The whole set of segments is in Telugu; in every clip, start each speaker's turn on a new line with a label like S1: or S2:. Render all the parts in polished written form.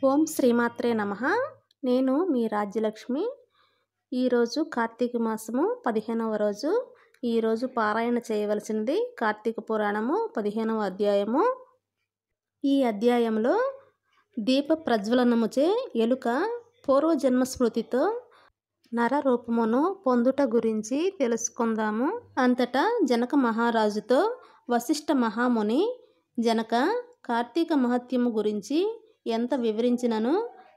S1: ఓం శ్రీమాత్రే నమః. నేను మీ రాజ్యలక్ష్మి. ఈరోజు కార్తీక మాసము 15వ రోజు. ఈరోజు పారాయణ చేయవలసినది కార్తీక పురాణము 15వ అధ్యాయము. ఈ అధ్యాయంలో దీప ప్రజ్వలనముచే ఎలుక పూర్వజన్మ స్మృతితో నరరూపమును పొందుట గురించి తెలుసుకుందాము. అంతటా జనక మహారాజుతో వశిష్ఠ మహాముని, జనక, కార్తీక మహత్యము గురించి ఎంత వివరించినను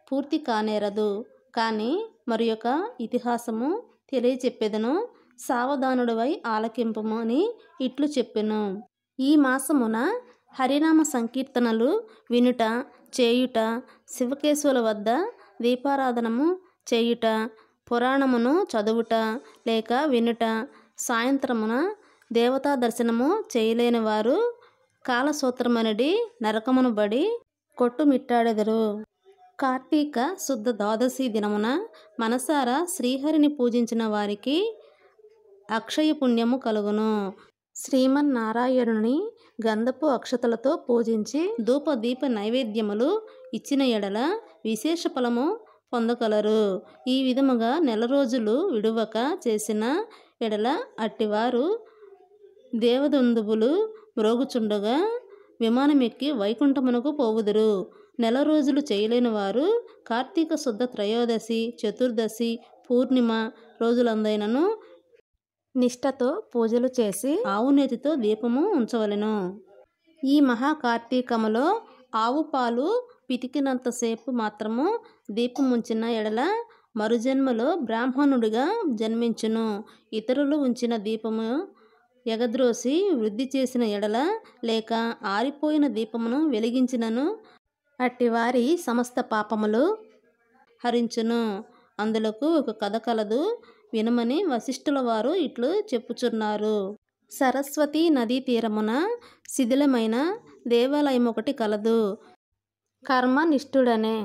S1: పూర్తి కానేరదు. కానీ మరి యొక్క ఇతిహాసము తెలియచెప్పెదను, సావధానుడివై ఆలకింపుము అని ఇట్లు చెప్పెను. ఈ మాసమున హరినామ సంకీర్తనలు వినుట, చేయుట, శివకేశవుల వద్ద దీపారాధనము చేయుట, పురాణమును చదువుట లేక వినుట, సాయంత్రమున దేవతా దర్శనము చేయలేని వారు కాలసూత్రమనడి నరకమును బడి కొట్టుమిట్టాడెదరు. కార్తీక శుద్ధ ద్వాదశి దినమున మనసారా శ్రీహరిని పూజించిన వారికి అక్షయ పుణ్యము కలుగును. శ్రీమన్నారాయణుని గంధపు అక్షతలతో పూజించి ధూపదీప నైవేద్యములు ఇచ్చిన ఎడల విశేష ఫలము పొందగలరు. ఈ విధముగా నెల రోజులు విడువక చేసిన ఎడల అట్టివారు దేవదందుబులు మ్రోగుచుండగా విమానమెక్కి వైకుంఠమునకు పోవుదురు. నెల రోజులు చేయలేని వారు కార్తీక శుద్ధ త్రయోదశి, చతుర్దశి, పూర్ణిమ రోజులందైనను నిష్ఠతో పూజలు చేసి ఆవునేతితో దీపము ఉంచవలెను. ఈ మహాకార్తీకములో ఆవు పాలు పితికినంతసేపు మాత్రము దీపముంచిన ఎడల మరుజన్మలో బ్రాహ్మణుడిగా జన్మించును. ఇతరులు ఉంచిన దీపము ఎగద్రోసి వృద్ధి చేసిన ఎడల లేక ఆరిపోయిన దీపమును వెలిగించినను అట్టివారి సమస్త పాపములు హరించును. అందులకు ఒక కథ కలదు, వినమని వశిష్ఠుల వారు ఇట్లు చెప్పుచున్నారు. సరస్వతీ నదీ తీరమున శిథిలమైన దేవాలయం ఒకటి కలదు. కర్మనిష్ఠుడనే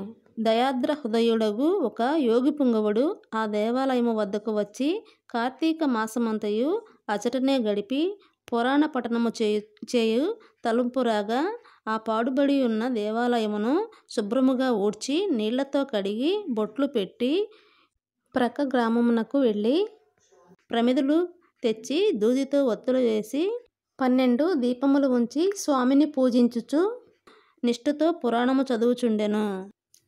S1: దయాద్ర హృదయుడగు ఒక యోగి పుంగవుడు ఆ దేవాలయము వద్దకు వచ్చి కార్తీక మాసమంతయు అచటనే గడిపి పురాణ పఠనము చేయు తలంపురాగా ఆ పాడుబడి ఉన్న దేవాలయమును శుభ్రముగా ఊడ్చి నీళ్లతో కడిగి బొట్లు పెట్టి ప్రక్క గ్రామమునకు వెళ్ళి ప్రమిదలు తెచ్చి దూదితో ఒత్తులు వేసి 12 దీపములు ఉంచి స్వామిని పూజించుచు నిష్ఠతో పురాణము చదువుచుండెను.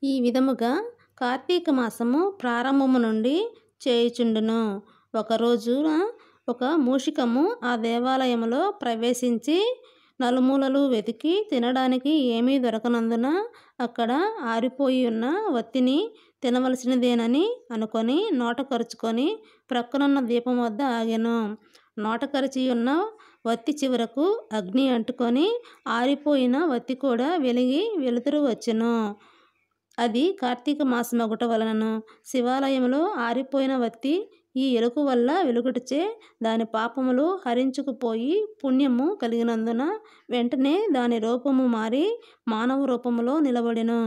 S1: ఈ విధముగా కార్తీక మాసము ప్రారంభము నుండి చేయుచుండెను. ఒకరోజున ఒక మూషికము ఆ దేవాలయములో ప్రవేశించి నలుమూలలు వెతికి తినడానికి ఏమీ దొరకనందున అక్కడ ఆరిపోయి ఉన్న వత్తిని తినవలసినదేనని అనుకొని నోట కరుచుకొని ప్రక్కనున్న దీపం వద్ద ఆగెను. నోట కరిచి ఉన్న వత్తి చివరకు అగ్ని అంటుకొని ఆరిపోయిన వత్తి కూడా వెలిగి వెలుతురు వచ్చెను. అది కార్తీక మాసమగుట వలనను శివాలయంలో ఆరిపోయిన వత్తి ఈ ఎలుక వల్ల వెలుగుటచే దాని పాపములు హరించుకుపోయి పుణ్యము కలిగినందున వెంటనే దాని రూపము మారి మానవ రూపములో నిలబడెను.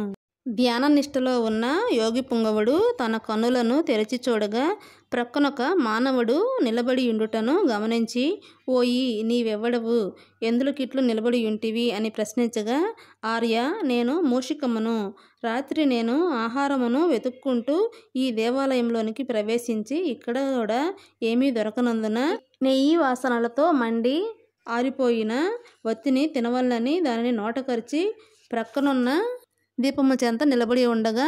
S1: ధ్యాన నిష్ఠలో ఉన్న యోగి పుంగవుడు తన కన్నులను తెరచి చూడగా ప్రక్కనొక మానవుడు నిలబడి ఉండుటను గమనించి, ఓయి, నీవెవ్వడవు, ఎందులకిట్లు నిలబడి ఉంటివి అని ప్రశ్నించగా, ఆర్య, నేను మూషికమును. రాత్రి నేను ఆహారమును వెతుక్కుంటూ ఈ దేవాలయంలోనికి ప్రవేశించి ఇక్కడ కూడా ఏమీ దొరకనందున నెయ్యి వాసనలతో మండి ఆరిపోయిన వత్తిని తినవల్లని దానిని నోట కరిచి ప్రక్కనున్న దీపము చెంత నిలబడి ఉండగా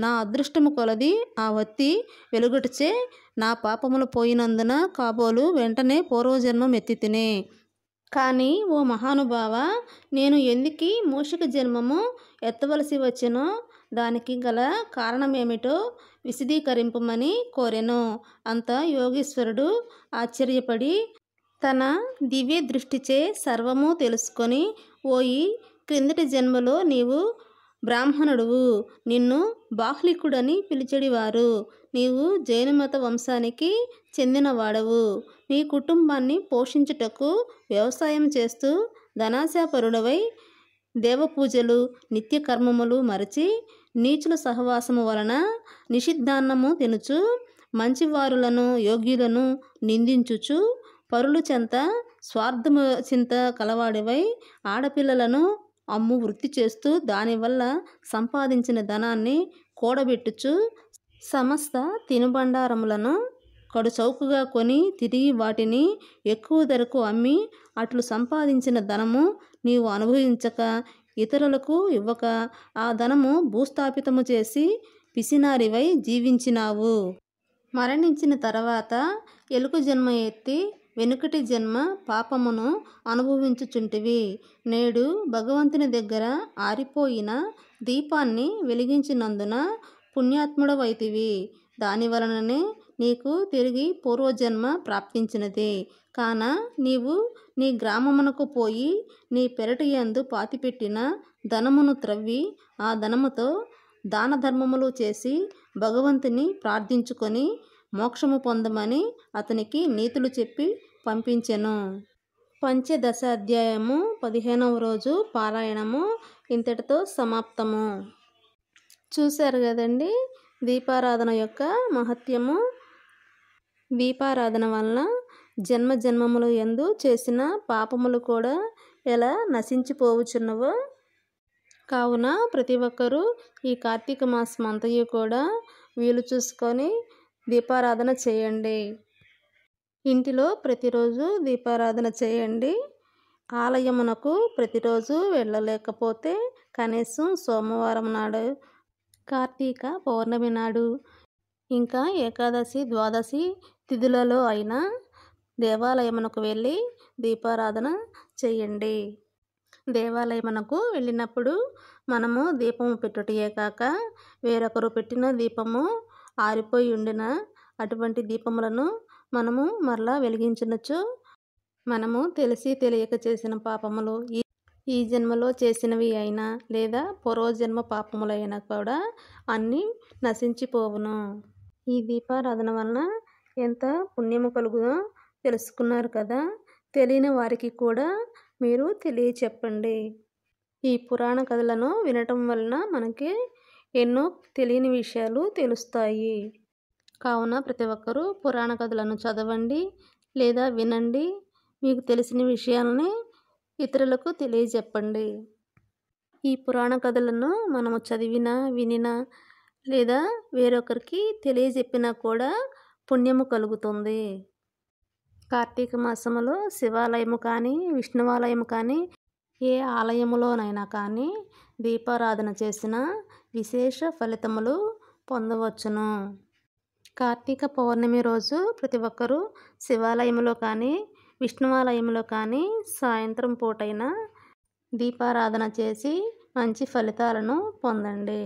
S1: నా అదృష్టము కొలది ఆ వత్తి వెలుగుటచే నా పాపములు పోయినందున కాబోలు వెంటనే పూర్వజన్మం ఎత్తితిని. కానీ ఓ మహానుభావ, నేను ఎందుకీ మూషిక జన్మము ఎత్తవలసి వచ్చెనో దానికి గల కారణమేమిటో విశదీకరింపమని కోరెను. అంత యోగీశ్వరుడు ఆశ్చర్యపడి తన దివ్య దృష్టిచే సర్వము తెలుసుకొని, ఓయి, క్రిందటి జన్మలో నీవు బ్రాహ్మణుడువు, నిన్ను బాహ్లికుడని పిలిచెడివారు. నీవు జైనమత వంశానికి చెందినవాడవు. నీ కుటుంబాన్ని పోషించుటకు వ్యవసాయం చేస్తూ ధనాశాపరుడవై దేవపూజలు నిత్యకర్మములు మరచి నీచుల సహవాసము వలన నిషిద్ధాన్నము తినుచు మంచివారులను యోగ్యులను నిందించుచు పరులు చెంత స్వార్థము చింత కలవాడివై ఆడపిల్లలను అమ్ము వృత్తి చేస్తూ దానివల్ల సంపాదించిన ధనాన్ని కూడబెట్టుచు సమస్త తినుబండారములను కడుచౌకగా కొని తిరిగి వాటిని ఎక్కువ ధరకు అమ్మి అట్లు సంపాదించిన ధనము నీవు అనుభవించక ఇతరులకు ఇవ్వక ఆ ధనము భూస్థాపితము చేసి పిసినారివై జీవించినావు. మరణించిన తర్వాత ఎలుక జన్మ ఎత్తి వెనుకటి జన్మ పాపమును అనుభవించుచుంటివి. నేడు భగవంతుని దగ్గర ఆరిపోయిన దీపాన్ని వెలిగించినందున పుణ్యాత్ముడవైతివి. దాని వలననే నీకు తిరిగి పూర్వజన్మ ప్రాప్తించినది. కాన నీవు నీ గ్రామమునకు పోయి నీ పెరటి యందు పాతిపెట్టిన ధనమును త్రవ్వి ఆ ధనముతో దాన ధర్మములు చేసి భగవంతుని ప్రార్థించుకొని మోక్షము పొందమని అతనికి నీతులు చెప్పి పంపించెను. పంచదశ అధ్యాయము 15వ రోజు పారాయణము ఇంతటితో సమాప్తము. చూశారు కదండి దీపారాధన యొక్క మహత్యము. దీపారాధన వలన జన్మ జన్మములు యందు చేసిన పాపములు కూడా ఎలా నశించిపోవచ్చున్నవో. కావున ప్రతి ఒక్కరూ ఈ కార్తీక మాసం అంతయు కూడా వీలు చూసుకొని దీపారాధన చేయండి. ఇంటిలో ప్రతిరోజు దీపారాధన చేయండి. ఆలయమునకు ప్రతిరోజు వెళ్ళలేకపోతే కనీసం సోమవారం నాడు, కార్తీక పౌర్ణమి నాడు, ఇంకా ఏకాదశి ద్వాదశి తిథులలో అయినా దేవాలయమునకు వెళ్ళి దీపారాధన చేయండి. దేవాలయమునకు వెళ్ళినప్పుడు మనము దీపము పెట్టుటయే కాక వేరొకరు పెట్టిన దీపము ఆరిపోయి ఉండిన అటువంటి దీపములను మనము మరలా వెలిగించవచ్చు. మనము తెలిసి తెలియక చేసిన పాపములు ఈ జన్మలో చేసినవి అయినా లేదా పూర్వజన్మ పాపములైనా కూడా అన్నీ నశించిపోవును. ఈ దీపారాధన వలన ఎంత పుణ్యము కలుగునో తెలుసుకున్నారు కదా. తెలియని వారికి కూడా మీరు తెలియచెప్పండి. ఈ పురాణ కథలను వినటం వలన మనకి ఎన్నో తెలియని విషయాలు తెలుస్తాయి. కావున ప్రతి ఒక్కరూ పురాణ కథలను చదవండి లేదా వినండి. మీకు తెలిసిన విషయాలని ఇతరులకు తెలియజెప్పండి. ఈ పురాణ కథలను మనము చదివినా వినినా లేదా వేరొకరికి తెలియజెప్పినా కూడా పుణ్యము కలుగుతుంది. కార్తీక మాసములో శివాలయము కానీ విష్ణువాలయము కానీ ఏ ఆలయములోనైనా కానీ దీపారాధన చేసిన విశేష ఫలితములు పొందవచ్చును. కార్తీక పౌర్ణమి రోజు ప్రతి ఒక్కరూ శివాలయంలో కానీ విష్ణువాలయంలో కానీ సాయంత్రం పూటైనా దీపారాధన చేసి మంచి ఫలితాలను పొందండి.